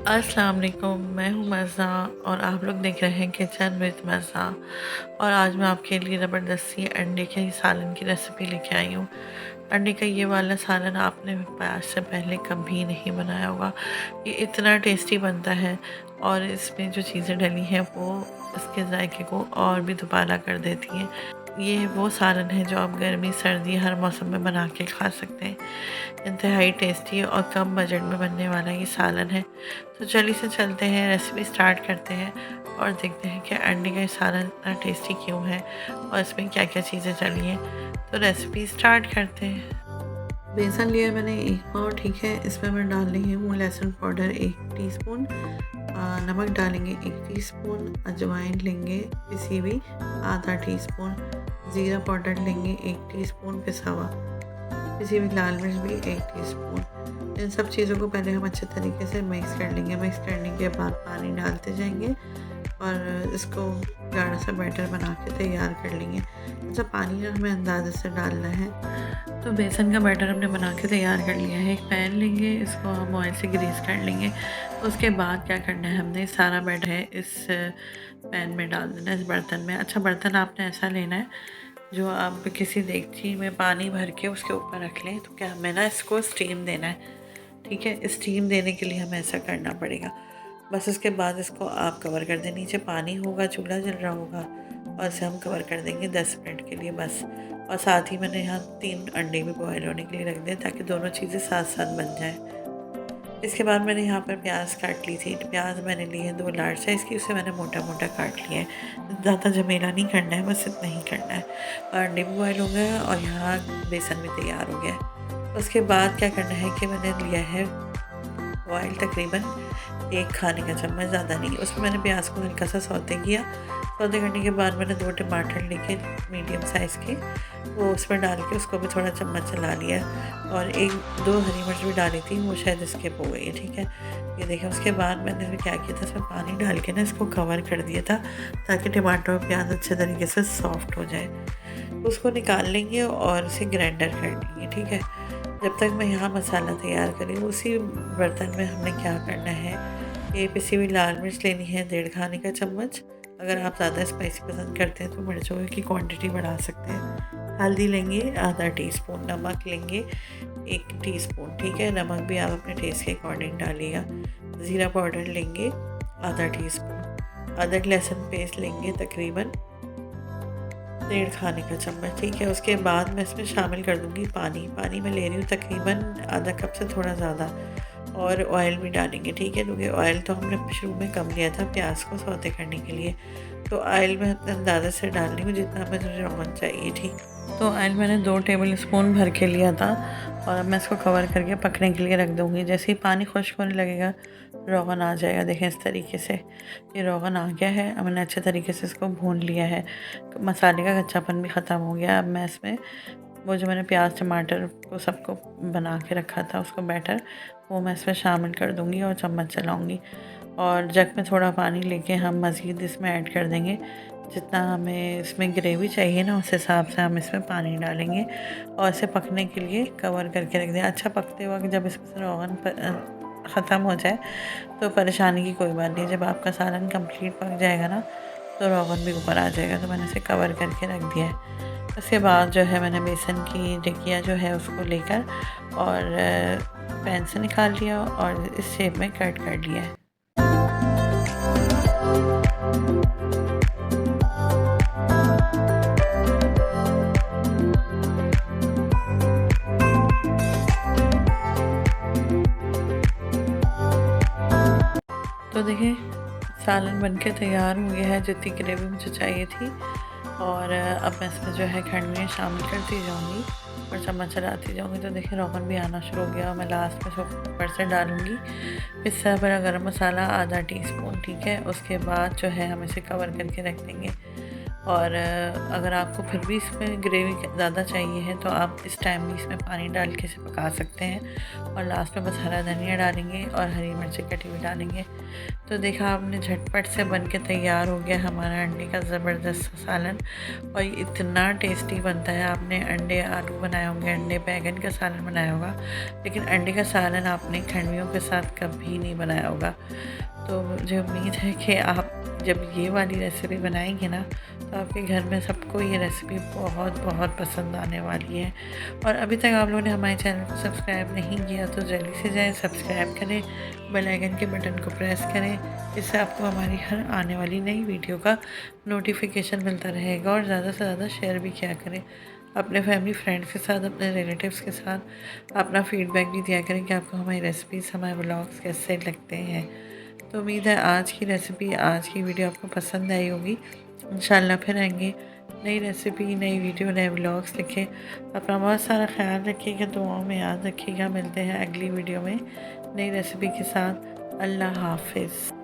अस्सलाम वालेकुम, मैं हूँ मज़ा और आप लोग देख रहे हैं किचन विद मज़ा। और आज मैं आपके लिए ज़बरदस्ती अंडे के सालन की रेसिपी लेके आई हूँ। अंडे का ये वाला सालन आपने आज से पहले कभी नहीं बनाया होगा। ये इतना टेस्टी बनता है और इसमें जो चीज़ें डली हैं वो इसके जायके को और भी दुबारा कर देती हैं। ये वो सालन है जो आप गर्मी सर्दी हर मौसम में बना के खा सकते हैं। इंतहाई टेस्टी और कम बजट में बनने वाला ये सालन है। तो चलिए से चलते हैं, रेसिपी स्टार्ट करते हैं और देखते हैं कि अंडे का ये सालन इतना टेस्टी क्यों है और इसमें क्या क्या चीज़ें डली हैं। तो रेसिपी स्टार्ट करते हैं। बेसन लिया मैंने 1 पाव, ठीक है। इसमें मैं डाल रही हूँ लहसुन पाउडर 1 टीस्पून, नमक डालेंगे 1 टीस्पून, अजवाइन लेंगे पिसी हुई आधा टीस्पून, ज़ीरा पाउडर लेंगे 1 टीस्पून पिसा हुआ, पिसी हुई लाल मिर्च भी 1 टीस्पून। इन सब चीज़ों को पहले हम अच्छे तरीके से मिक्स कर लेंगे। मिक्स करने के बाद पानी डालते जाएंगे और इसको गाढ़ा सा बैटर बना के तैयार कर लेंगे। अच्छा, पानी ना हमें अंदाजे से डालना है। तो बेसन का बैटर हमने बना के तैयार कर लिया है। एक पैन लेंगे, इसको हम ऑयल से ग्रीस कर लेंगे। उसके बाद क्या करना है, हमने सारा बैटर है इस पैन में डाल देना है, इस बर्तन में। अच्छा, बर्तन आपने ऐसा लेना है जो आप किसी देगची में पानी भर के उसके ऊपर रख लें। तो क्या हमें ना इसको स्टीम देना है, ठीक है। स्टीम देने के लिए हमें ऐसा करना पड़ेगा। बस इसके बाद इसको आप कवर कर दें। नीचे पानी होगा, चूल्हा जल रहा होगा और इसे हम कवर कर देंगे 10 मिनट के लिए बस। और साथ ही मैंने यहाँ 3 अंडे भी बॉयल होने के लिए रख दिए ताकि दोनों चीज़ें साथ साथ बन जाएँ। इसके बाद मैंने यहाँ पर प्याज काट ली थी। प्याज मैंने ली है 2 लार्ज साइज़ की, उसे मैंने मोटा मोटा काट लिया है। ज़्यादा झमेला नहीं करना है, बस इतना ही करना है। और अंडे भी बॉयल हो गए और यहाँ बेसन भी तैयार हो गया है। उसके बाद क्या करना है कि मैंने लिया है ऑयल, तकरीबन 1 खाने का चम्मच, ज़्यादा नहीं। उसमें मैंने प्याज को हल्का सा सौते किया। सौते करने के बाद मैंने 2 टमाटर लेके मीडियम साइज़ के वो उसमें डाल के उसको भी थोड़ा चम्मच चला लिया और 1-2 हरी मिर्च भी डाली थी, वो शायद स्किप हो गई है, ठीक है। ये देखें, उसके बाद मैंने भी क्या किया था, इसमें पानी डाल के ना इसको कवर कर दिया था ताकि टमाटर और प्याज अच्छे तरीके से सॉफ्ट हो जाए। उसको निकाल लेंगे और इसे ग्राइंडर कर लेंगे, ठीक है। जब तक मैं यहाँ मसाला तैयार करी, उसी बर्तन में हमने क्या करना है, ये पिसी हुई लाल मिर्च लेनी है 1.5 खाने का चम्मच। अगर आप ज़्यादा स्पाइसी पसंद करते हैं तो मिर्चों की क्वांटिटी बढ़ा सकते हैं। हल्दी लेंगे आधा टीस्पून, नमक लेंगे 1 टीस्पून, ठीक है। नमक भी आप अपने टेस्ट के अकॉर्डिंग डालिएगा। ज़ीरा पाउडर लेंगे आधा टीस्पून, अदरक लहसुन पेस्ट लेंगे तकरीबन 1.5 खाने का चम्मच, ठीक है। उसके बाद मैं इसमें शामिल कर दूँगी पानी। पानी मैं ले रही हूँ तकरीबन आधा कप से थोड़ा ज़्यादा। और ऑयल भी डालेंगे, ठीक है, क्योंकि ऑयल तो हमने शुरू में कम लिया था प्याज को सौते करने के लिए। तो ऑयल मैं अपने अंदाज़े से डाल रही हूँ जितना मुझे रोगन चाहिए, ठीक। तो ऑयल मैंने 2 टेबल स्पून भर के लिया था और अब मैं इसको कवर करके पकने के लिए रख दूँगी। जैसे ही पानी खुश्क होने लगेगा रोगन आ जाएगा। देखें इस तरीके से ये रोगन आ गया है। अब मैंने अच्छे तरीके से इसको भून लिया है, मसाले का कच्चापन भी ख़त्म हो गया। अब मैं इसमें वो जो मैंने प्याज टमाटर को सबको बना के रखा था उसको बैटर, वो मैं इसमें शामिल कर दूँगी और चम्मच चलाऊँगी। और जग में थोड़ा पानी लेके हम मज़ीद इसमें ऐड कर देंगे। जितना हमें इसमें ग्रेवी चाहिए ना उस हिसाब से हम इसमें पानी डालेंगे और इसे पकने के लिए कवर करके रख दें। अच्छा, पकते वक्त जब इसमें से रोगन ख़त्म हो जाए तो परेशानी की कोई बात नहीं। जब आपका सालन कंप्लीट पक जाएगा ना तो रोगन भी ऊपर आ जाएगा। तो मैंने इसे कवर करके रख दिया है। उसके बाद जो है मैंने बेसन की टिकिया जो है उसको लेकर और पैन से निकाल लिया और इस शेप में कट कर लिया है। तो देखिए सालन बनके तैयार हो गया है, जितनी ग्रेवी मुझे चाहिए थी। और अब मैं इसमें जो है खंड शामिल करती जाऊंगी और चम्मच चलाती जाऊंगी। तो देखिए रोगन भी आना शुरू हो गया और मैं लास्ट में सब ऊपर से डालूंगी पिसा भरा गरम मसाला आधा टीस्पून, ठीक है। उसके बाद जो है हम इसे कवर करके रख देंगे और अगर आपको फिर भी इसमें ग्रेवी ज़्यादा चाहिए है तो आप इस टाइम भी इसमें पानी डाल के इसे पका सकते हैं। और लास्ट में बस हरा धनिया डालेंगे और हरी मिर्ची कटी हुई डालेंगे। तो देखा आपने, झटपट से बन के तैयार हो गया हमारा अंडे का ज़बरदस्त सालन। और ये इतना टेस्टी बनता है। आपने अंडे आलू बनाए होंगे, अंडे बैगन का सालन बनाया होगा, लेकिन अंडे का सालन आपने खंडवियों के साथ कभी नहीं बनाया होगा। तो मुझे उम्मीद है कि आप जब ये वाली रेसिपी बनाएंगे ना, तो आपके घर में सबको ये रेसिपी बहुत बहुत पसंद आने वाली है। और अभी तक आप लोगों ने हमारे चैनल को सब्सक्राइब नहीं किया तो जल्दी से जाएं, सब्सक्राइब करें, बेल आइकन के बटन को प्रेस करें, जिससे आपको हमारी हर आने वाली नई वीडियो का नोटिफिकेशन मिलता रहेगा। और ज़्यादा से ज़्यादा शेयर भी किया करें अपने फैमिली फ्रेंड्स के साथ, अपने रिलेटिव्स के साथ। अपना फीडबैक भी दिया करें कि आपको हमारी रेसिपीज़, हमारे व्लॉग्स कैसे लगते हैं। तो उम्मीद है आज की रेसिपी, आज की वीडियो आपको पसंद आई होगी। इंशाल्लाह फिर आएंगे नई रेसिपी, नई वीडियो, नए व्लॉग्स लेके। अपना बहुत सारा ख्याल रखिएगा, दुआओं में याद रखिएगा। मिलते हैं अगली वीडियो में नई रेसिपी के साथ। अल्लाह हाफिज़।